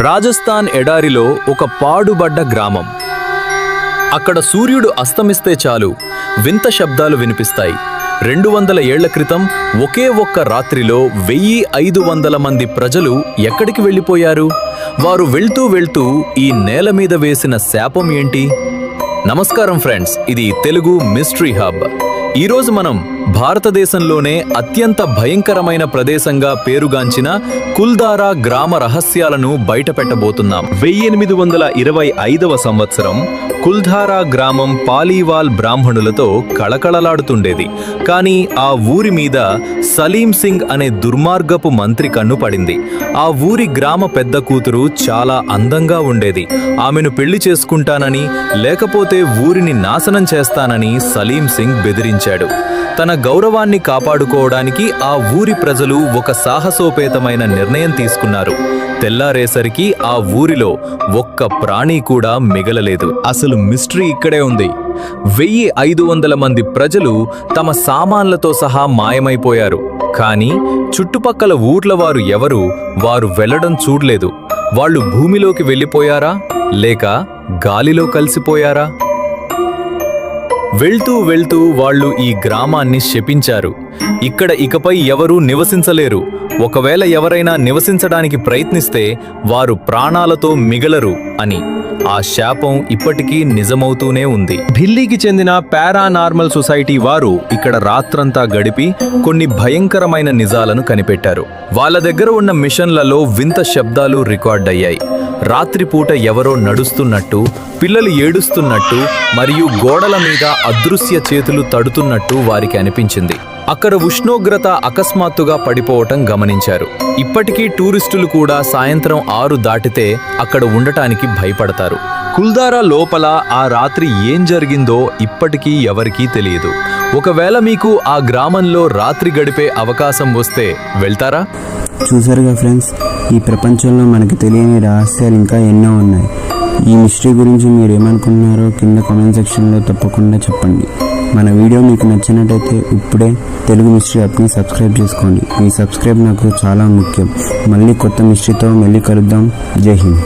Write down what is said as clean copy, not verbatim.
రాజస్థాన్ ఎడారిలో ఒక పాడుబడ్డ గ్రామం. అక్కడ సూర్యుడు అస్తమిస్తే చాలు వింత శబ్దాలు వినిపిస్తాయి. 200 ఏళ్ల క్రితం ఒకే ఒక్క రాత్రిలో 1500 మంది ప్రజలు ఎక్కడికి వెళ్ళిపోయారు? వారు వెళ్తూ ఈ నేల మీద వేసిన శాపం ఏంటి? నమస్కారం ఫ్రెండ్స్, ఇది తెలుగు మిస్టరీ హబ్. ఈరోజు మనం భారతదేశంలోనే అత్యంత భయంకరమైన ప్రదేశంగా పేరుగాంచిన కుల్ధారా గ్రామ రహస్యాలను బయటపెట్టబోతున్నాం. 1825వ సంవత్సరం కుల్ధారా గ్రామం పాలీవాల్ బ్రాహ్మణులతో కళకళలాడుతుండేది. కానీ ఆ ఊరి మీద సలీం సింగ్ అనే దుర్మార్గపు మంత్రి కన్ను పడింది. ఆ ఊరి గ్రామ పెద్ద కూతురు చాలా అందంగా ఉండేది. ఆమెను పెళ్లి చేసుకుంటానని, లేకపోతే ఊరిని నాశనం చేస్తానని సలీం సింగ్ బెదిరించాడు. తన గౌరవాన్ని కాపాడుకోవడానికి ఆ ఊరి ప్రజలు ఒక సాహసోపేతమైన నిర్ణయం తీసుకున్నారు. తెల్లారేసరికి ఆ ఊరిలో ఒక్క ప్రాణి కూడా మిగలలేదు. అసలు మిస్టరీ ఇక్కడే ఉంది. 1500 మంది ప్రజలు తమ సామాన్లతో సహా మాయమైపోయారు. కానీ చుట్టుపక్కల ఊర్ల వారు ఎవరు వారు వెళ్లడం చూడలేదు. వాళ్ళు భూమిలోకి వెళ్ళిపోయారా లేక గాలిలో కలిసిపోయారా? వెళ్తూ వాళ్ళు ఈ గ్రామాన్ని శపించారు. ఇక్కడ ఇకపై ఎవరూ నివసించలేరు. ఒకవేళ ఎవరైనా నివసించడానికి ప్రయత్నిస్తే వారు ప్రాణాలతో మిగలరు అని. ఆ శాపం ఇప్పటికీ నిజమవుతూనే ఉంది. ఢిల్లీకి చెందిన పారానార్మల్ సొసైటీ వారు ఇక్కడ రాత్రంతా గడిపి కొన్ని భయంకరమైన నిజాలను కనిపెట్టారు. వాళ్ళ దగ్గర ఉన్న మిషన్లలో వింత శబ్దాలు రికార్డయ్యాయి. రాత్రిపూట ఎవరో నడుస్తున్నట్టు, పిల్లలు ఏడుస్తున్నట్టు మరియు గోడల మీద అదృశ్య చేతులు తడుతున్నట్టు వారికి అనిపించింది. అక్కడ ఉష్ణోగ్రత అకస్మాత్తుగా పడిపోవటం గమనించారు. ఇప్పటికీ టూరిస్టులు కూడా సాయంత్రం 6 దాటితే అక్కడ ఉండటానికి భయపడతారు. కుల్ధారా లోపల ఆ రాత్రి ఏం జరిగిందో ఇప్పటికీ ఎవరికీ తెలియదు. ఒకవేళ మీకు ఆ గ్రామంలో రాత్రి గడిపే అవకాశం వస్తే వెళ్తారా? చూసారుగా ఫ్రెండ్స్, ఈ ప్రపంచంలో మనకు తెలియని రహస్యాలు ఇంకా ఎన్నో ఉన్నాయి. ఈ మిస్టరీ గురించి మీరు ఏమనుకుంటున్నారో కింద కామెంట్ సెక్షన్లో తప్పకుండా చెప్పండి. మన వీడియో మీకు నచ్చినట్టయితే ఇప్పుడే తెలుగు మిస్టరీ యాప్ని సబ్స్క్రైబ్ చేసుకోండి. మీ సబ్స్క్రైబ్ నాకు చాలా ముఖ్యం. మళ్ళీ కొత్త మిస్టరీతో మళ్ళీ కలుద్దాం. జై హింద్.